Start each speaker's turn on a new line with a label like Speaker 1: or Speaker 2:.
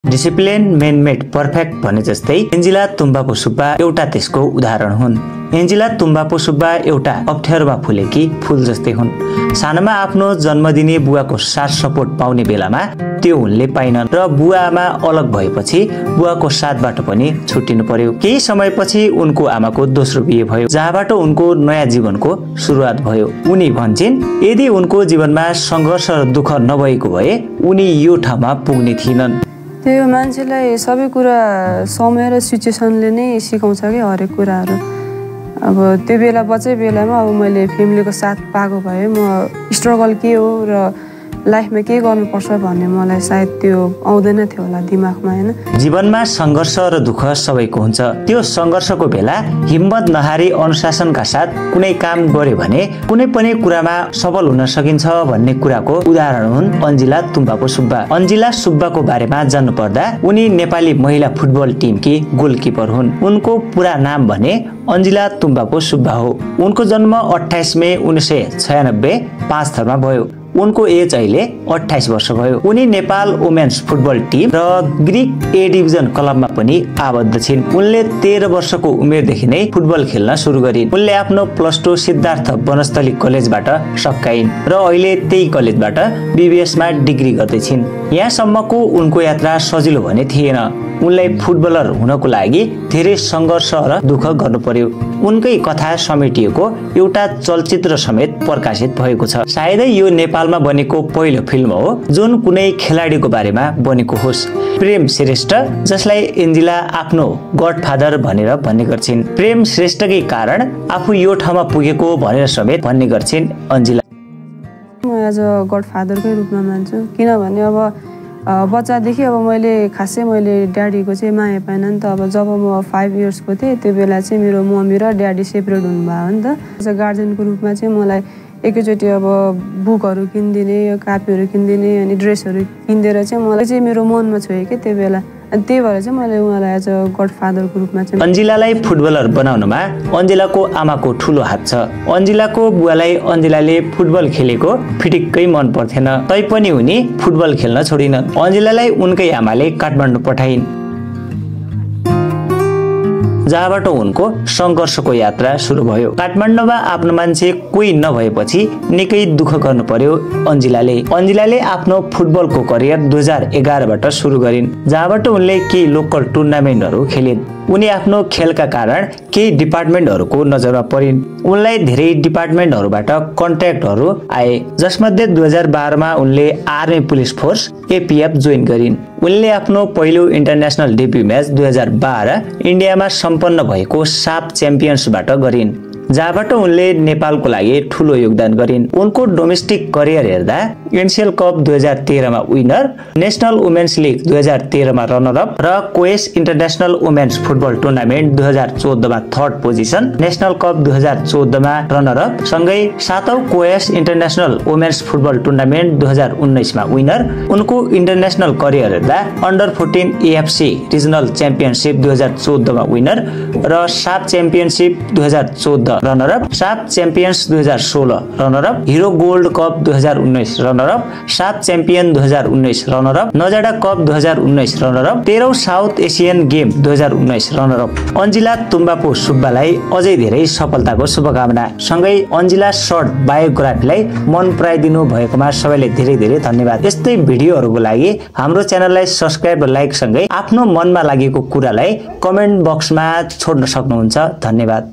Speaker 1: Discipline main made perfect भने जस्तै Angela Tumbapo Subba एउटा त्यसको उदाहरण हुन्। एन्जिला तुम्बापो सुब्बा एउटा अप्ठ्यारोमा फुलेकी फूल जस्तै हुन्। सानोमा आफ्नो जन्मदिने बुवाको साथ सपोर्ट पाउने बेलामा त्यो उनले पाइनन् र बुवाआमा अलग भएपछि बुवाको साथबाट पनि छुट्टिनु पर्यो। केही समयपछि उनको आमाको दोस्रो बिहे भयो, जहाँबाट उनको नयाँ जीवनको सुरुवात भयो। उनी भन्छन्, यदि उनको जीवनमा सङ्घर्ष र दुःख नभएको भए उनी यो ठाउँमा पुग्ने थिएनन्।
Speaker 2: त्यो मान्छेलाई सबै कुरा समय र सिचुएसनले नै सिकाउँछ कि हरेक कुराहरू। अब त्यो बेला बच्चै बेलामा अब मैले फ्यामिलीको साथ पाएको भए म स्ट्रगल के हो र लाइफमा के गर्नुपर्छ भन्ने मलाई सायद त्यो आउँदैन थियो होला दिमागमा, हैन।
Speaker 1: जीवनमा सङ्घर्ष र दुःख सबैको हुन्छ। त्यो सङ्घर्षको बेला हिम्मत नहारी अनुशासनका साथ कुनै काम गर्यो भने कुनै पनि कुरामा सफल हुन सकिन्छ भन्ने कुराको उदाहरण हुन् अन्जिला तुम्बापो सुब्बा। अन्जिला सुब्बाको बारेमा जान्नु पर्दा उनी नेपाली महिला फुटबल टिमकी गोलकिपर हुन्। उनको पुरा नाम भने अन्जिला तुम्बापो सुब्बा हो। उनको जन्म 28 मे 1996 पाँचथरमा भयो। उनको एज अहिले 28 वर्ष भयो। उनी नेपाल वुमेन्स फुटबल टिम र ग्रीक ए डिभिजन क्लबमा पनि आबद्ध छिन्। उनले 13 वर्षको उमेरदेखि नै फुटबल खेल्न सुरु गरिन्। उनले आफ्नो +2 सिद्धार्थ वनस्थली कलेजबाट सकाइन् र अहिले त्यही कलेजबाट बीबीएसमा डिग्री गर्दैछिन्। यहाँसम्मको उनको यात्रा सजिलो भने थिएन। उनलाई फुटबलर हुनको लागि धेरै सङ्घर्ष र दुःख गर्नु पर्यो। उनकै कथा समेटिएको एउटा चलचित्र समेत प्रकाशित भएको छ। सायदै यो नेपालमा बनेको पहिलो फिल्म हो जुन कुनै खेलाडीको बारेमा बनेको होस्। प्रेम श्रेष्ठ, जसलाई एन्जिला आफ्नो गडफादर भनेर भन्ने गर्छिन्। प्रेम श्रेष्ठकै कारण आफू यो ठाउँमा पुगेको भनेर समेत भन्ने गर्छिन् अन्जिला।
Speaker 2: म एज अ गडफादरकै रूपमा मान्छु, किनभने अब बच्चादेखि अब मैले ड्याडीको चाहिँ माया पाएन नि त। अब जब म 5 इयर्सको थिएँ त्यो बेला चाहिँ मेरो मम्मी र ड्याडी सेपरेट हुनुभयो नि त। एज अ गार्जेनको रूपमा चाहिँ मलाई एकैचोटि अब बुकहरू किनिदिने, कापीहरू किनिदिने अनि ड्रेसहरू किनिदिएर चाहिँ मलाई चाहिँ मेरो मनमा छोयो कि त्यो बेला। अनि त्यही भएर चाहिँ मैले उहाँलाई एज अ गडफादरको रूपमा चाहिँ।
Speaker 1: अन्जिलालाई फुटबलर बनाउनमा अन्जिलाको आमाको ठुलो हात छ। अन्जिलाको बुवालाई अन्जिलाले फुटबल खेलेको फिटिक्कै मन पर्थेन, तैपनि उनी फुटबल खेल्न छोडिनन्। अन्जिलालाई उनकै आमाले काठमाडौँ पठाइन्, जहाँबाट उनको सङ्घर्षको यात्रा सुरु भयो। काठमाडौँमा आफ्नो मान्छे कोही नभएपछि निकै दुःख गर्नु पर्यो अन्जिलाले। अन्जिलाले आफ्नो फुटबलको करियर 2011बाट सुरु गरिन्, जहाँबाट उनले केही लोकल टुर्नामेन्टहरू खेलिन्। उनी आफ्नो खेलका कारण केही डिपार्टमेन्टहरूको नजरमा परिन्। उनलाई धेरै डिपार्टमेन्टहरूबाट कन्ट्र्याक्टहरू आए, जसमध्ये 2012मा उनले army police force APF join गरिन्। उनले आफ्नो पहिलो इन्टरनेसनल डेब्यू म्याच 2012 इन्डियामा सम्पन्न भएको साफ च्याम्पियन्सबाट गरिन्, जहाँबाट उनले नेपालको लागि ठुलो योगदान गरिन्। उनको डोमेस्टिक करियर हेर्दा एनसीएल कप 2013मा विनर, नेसनल वुमेन्स लिग 2013मा रनर अप र COAS international women's football tournament 2014मा थर्ड पोजिसन, नेसनल कप 2014मा रनर अप सँगै 7औं COAS international women's football tournament 2019मा विनर। उनको इन्टरनेसनल करियर हेर्दा अन्डर 14 AFC रिजनल च्याम्पियनसिप 2014मा विनर र SAFF championship 2014 runner up, SAFF champions 2016 runner up, hero gold cup 2019 runner up, SAFF champion 2019 runner up, नजाडा cup 2019 runner up, 13औं south Asian game 2019 runner up. Anjila Tumbapo सुब्बालाई अझै धेरै सफलताको शुभकामना। सँगै अन्जिला सर्ट बायोग्राफीलाई मन पराइदिनु भएकोमा सबैले धेरै धेरै धन्यवाद। यस्तै भिडियोहरूको लागि हाम्रो च्यानललाई सब्स्क्राइब र लाइक सँगै आफ्नो मनमा लागेको कुरालाई कमेन्ट बक्समा छोड्न सक्नुहुन्छ। धन्यवाद।